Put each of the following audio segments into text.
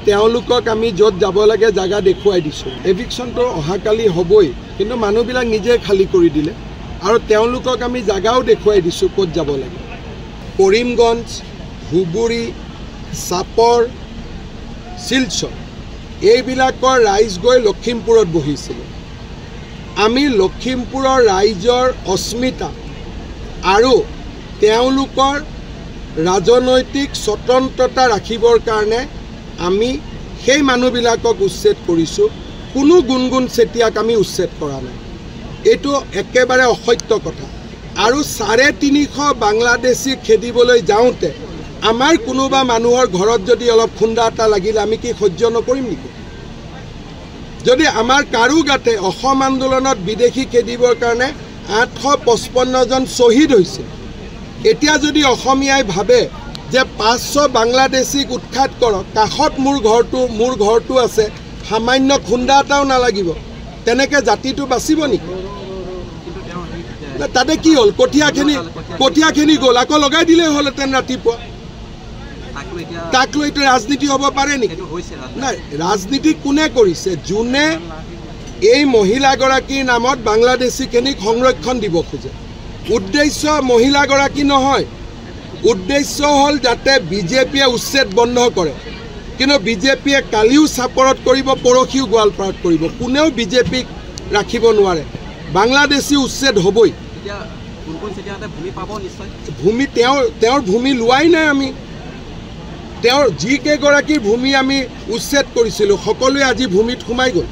তেওঁলোকক আমি য'ত যাব লাগে জাগা দেখুৱাই দিছোঁ। এভিকশ্যনটো অহাকালি হ'বই, কিন্তু মানুহবিলাক নিজে খালী কৰি দিলে আৰু তেওঁলোকক আমি জাগাও দেখুৱাই দিছোঁ ক'ত যাব লাগে। কৰিমগঞ্জ, ধুবুৰী, চাপৰ, শিলচৰ এইবিলাকৰ ৰাইজ গৈ লখিমপুৰত বহিছিলে। আমি লখিমপুৰৰ ৰাইজৰ অস্মিতা আৰু তেওঁলোকৰ ৰাজনৈতিক স্বতন্ত্ৰতা ৰাখিবৰ কাৰণে আমি সেই মানুহবিলাকক উচ্ছেদ কৰিছোঁ। কোনো গুণগুণ চেতিয়াক আমি উচ্ছেদ কৰা নাই। এইটো একেবাৰে অসত্য কথা। আৰু 350 বাংলাদেশী খেদিবলৈ যাওঁতে আমাৰ কোনোবা মানুহৰ ঘৰত যদি অলপ খুন্দা এটা লাগিলে আমি কি সহ্য নকৰিম নেকি? যদি আমাৰ কাৰো গাতে অসম আন্দোলনত বিদেশী খেদিবৰ কাৰণে 855 জন শ্বহীদ হৈছিল, এতিয়া যদি অসমীয়াই ভাবে যে 500 বাংলাদেশীক উৎখাত কৰক, কাষত মোৰ ঘৰটো আছে, সামান্য খুন্দা এটাও নালাগিব, তেনেকৈ জাতিটো বাচিব নেকি? তাতে কি হ'ল? কঠীয়াখিনি গ'ল, আকৌ লগাই দিলেই হ'লহেঁতেন ৰাতিপুৱা। তাক লৈ ৰাজনীতি হ'ব পাৰে নেকি? নাই, ৰাজনীতি কোনে কৰিছে? যোনে এই মহিলাগৰাকীৰ নামত বাংলাদেশীখিনিক সংৰক্ষণ দিব খোজে। উদ্দেশ্য মহিলাগৰাকী নহয়, উদ্দেশ্য হ'ল যাতে বিজেপিয়ে উচ্ছেদ বন্ধ কৰে। কিন্তু বিজেপিয়ে কালিও চাপৰত কৰিব, পৰহিও গোৱালপাৰাত কৰিব। কোনেও বিজেপিক ৰাখিব নোৱাৰে। বাংলাদেশী উচ্ছেদ হ'বই। ভূমি তেওঁৰ ভূমি লোৱাই নাই আমি। তেওঁৰ যিকেইগৰাকীৰ ভূমি আমি উচ্ছেদ কৰিছিলোঁ সকলোৱে আজি ভূমিত সোমাই গ'ল।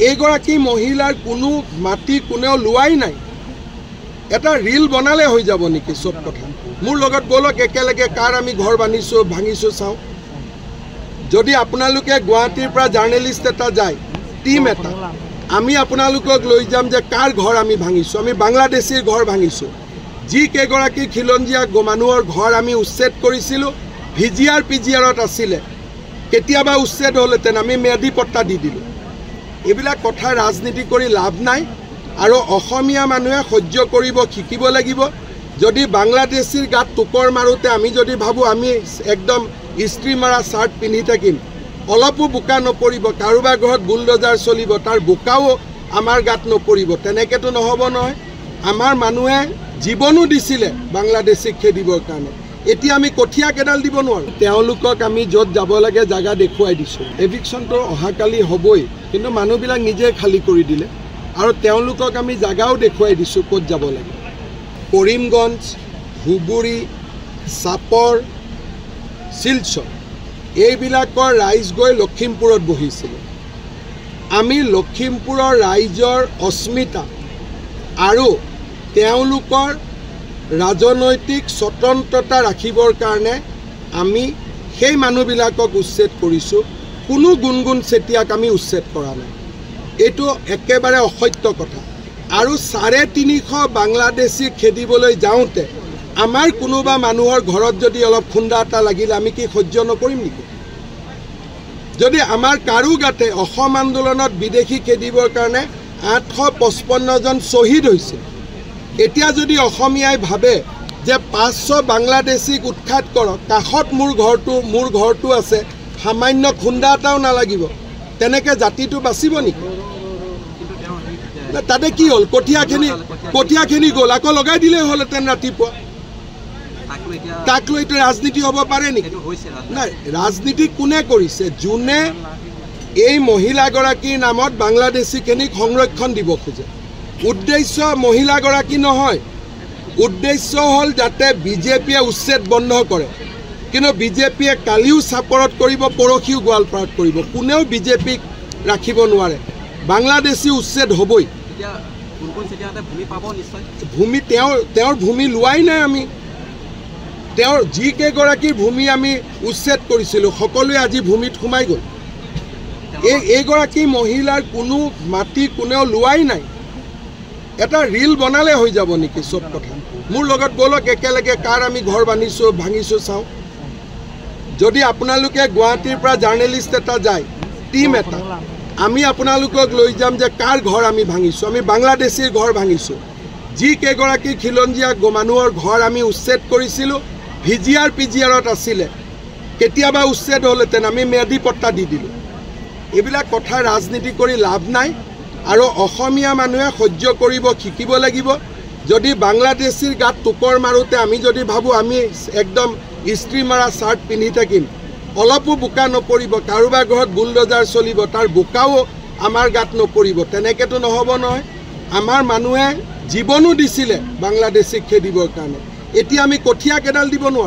এইগৰাকী মহিলাৰ কোনো মাটি কোনেও লোৱাই নাই। এটা ৰিল বনালে হৈ যাব নেকি চব কথা? মোৰ লগত ব'লক একেলগে কাৰ আমি ঘৰ ভাঙিছোঁ চাওঁ। যদি আপোনালোকে গুৱাহাটীৰ পৰা জাৰ্নেলিষ্ট এটা যায়, টিম এটা, আমি আপোনালোকক লৈ যাম যে কাৰ ঘৰ আমি ভাঙিছোঁ। আমি বাংলাদেশীৰ ঘৰ ভাঙিছোঁ। যিকেইগৰাকী খিলঞ্জীয়া মানুহৰ ঘৰ আমি উচ্ছেদ কৰিছিলোঁ, ভিজিআৰ পিজিআৰত আছিলে, কেতিয়াবা উচ্ছেদ হ'লহেঁতেন, আমি ম্যাদী পট্টা দি দিলোঁ। এইবিলাক কথা ৰাজনীতি কৰি লাভ নাই। আৰু অসমীয়া মানুহে সহ্য কৰিব শিকিব লাগিব। যদি বাংলাদেশীৰ গাত টোকৰ মাৰোঁতে আমি যদি ভাবোঁ আমি একদম ইস্ত্ৰি মাৰা চাৰ্ট পিন্ধি থাকিম, অলপো বোকা নপৰিব, কাৰোবাৰ ঘৰত বুলডোজাৰ চলিব, তাৰ বোকাও আমাৰ গাত নপৰিব, তেনেকৈতো নহ'ব নহয়। আমাৰ মানুহে জীৱনো দিছিলে বাংলাদেশীক খেদিবৰ কাৰণে। এতিয়া আমি কঠীয়া কেডাল দিব নোৱাৰোঁ। তেওঁলোকক আমি য'ত যাব লাগে জাগা দেখুৱাই দিছোঁ। এভিকশ্যনটো অহাকালি হ'বই, কিন্তু মানুহবিলাক নিজে খালী কৰি দিলে আৰু তেওঁলোকক আমি জাগাও দেখুৱাই দিছোঁ ক'ত যাব লাগে। কৰিমগঞ্জ, ধুবুৰী, চাপৰ, শিলচৰ এইবিলাকৰ ৰাইজ গৈ লখিমপুৰত বহিছিলে। আমি লখিমপুৰৰ ৰাইজৰ অস্মিতা আৰু তেওঁলোকৰ ৰাজনৈতিক স্বতন্ত্ৰতা ৰাখিবৰ কাৰণে আমি সেই মানুহবিলাকক উচ্ছেদ কৰিছোঁ। কোনো গুণগুণ চেতিয়াক আমি উচ্ছেদ কৰা নাই। এইটো একেবাৰে অসত্য কথা। আৰু 350 বাংলাদেশী খেদিবলৈ যাওঁতে আমাৰ কোনোবা মানুহৰ ঘৰত যদি অলপ খুন্দা এটা লাগিলে আমি কি সহ্য নকৰিম নেকি? যদি আমাৰ কাৰো গাতে অসম আন্দোলনত বিদেশী খেদিবৰ কাৰণে 855 জন শ্বহীদ হৈছিল, এতিয়া যদি অসমীয়াই ভাবে যে 500 বাংলাদেশীক উৎখাত কৰক, কাষত মোৰ ঘৰটো আছে, সামান্য খুন্দা এটাও নালাগিব, তেনেকৈ জাতিটো বাচিব নেকি? তাতে কি হ'ল? কঠীয়াখিনি গ'ল, আকৌ লগাই দিলেই হ'লহেঁতেন ৰাতিপুৱা। তাক লৈ ৰাজনীতি হ'ব পাৰে নেকি? নাই, ৰাজনীতি কোনে কৰিছে? যোনে এই মহিলাগৰাকীৰ নামত বাংলাদেশীখিনিক সংৰক্ষণ দিব খোজে। উদ্দেশ্য মহিলাগৰাকী নহয়, উদ্দেশ্য হ'ল যাতে বিজেপিয়ে উচ্ছেদ বন্ধ কৰে। কিন্তু বিজেপিয়ে কালিও চাপৰত কৰিব, পৰহিও গোৱালপাৰাত কৰিব। কোনেও বিজেপিক ৰাখিব নোৱাৰে। বাংলাদেশী উচ্ছেদ হ'বই। ভূমি তেওঁৰ ভূমি লোৱাই নাই আমি। তেওঁৰ যিকেইগৰাকীৰ ভূমি আমি উচ্ছেদ কৰিছিলোঁ সকলোৱে আজি ভূমিত সোমাই গ'ল। এইগৰাকী মহিলাৰ কোনো মাটি কোনেও লোৱাই নাই। এটা ৰিল বনালে হৈ যাব নেকি চব কথা? মোৰ লগত ব'লক একেলগে কাৰ আমি ঘৰ ভাঙিছোঁ চাওঁ। যদি আপোনালোকে গুৱাহাটীৰ পৰা জাৰ্নেলিষ্ট এটা যায়, টিম এটা, আমি আপোনালোকক লৈ যাম যে কাৰ ঘৰ আমি ভাঙিছোঁ। আমি বাংলাদেশীৰ ঘৰ ভাঙিছোঁ। যিকেইগৰাকী খিলঞ্জীয়া মানুহৰ ঘৰ আমি উচ্ছেদ কৰিছিলোঁ, ভিজিআৰ পিজিআৰত আছিলে, কেতিয়াবা উচ্ছেদ হ'লহেঁতেন, আমি ম্যাদী পট্টা দি দিলোঁ। এইবিলাক কথা ৰাজনীতি কৰি লাভ নাই আৰু অসমীয়া মানুহে সহ্য কৰিব শিকিব লাগিব। যদি বাংলাদেশীৰ গাত টোপৰ মাৰোঁতে আমি যদি ভাবোঁ আমি একদম ইস্ত্ৰি মাৰা চাৰ্ট পিন্ধি থাকিম, অলপো বোকা নপৰিব, কাৰোবাৰ ঘৰত বুলডজাৰ চলিব, তাৰ বোকাও আমাৰ গাত নপৰিব, তেনেকৈতো নহ'ব নহয়। আমাৰ মানুহে জীৱনো দিছিলে বাংলাদেশীক খেদিবৰ কাৰণে, এতিয়া আমি কঠীয়া কেইডাল দিব নোৱাৰোঁ।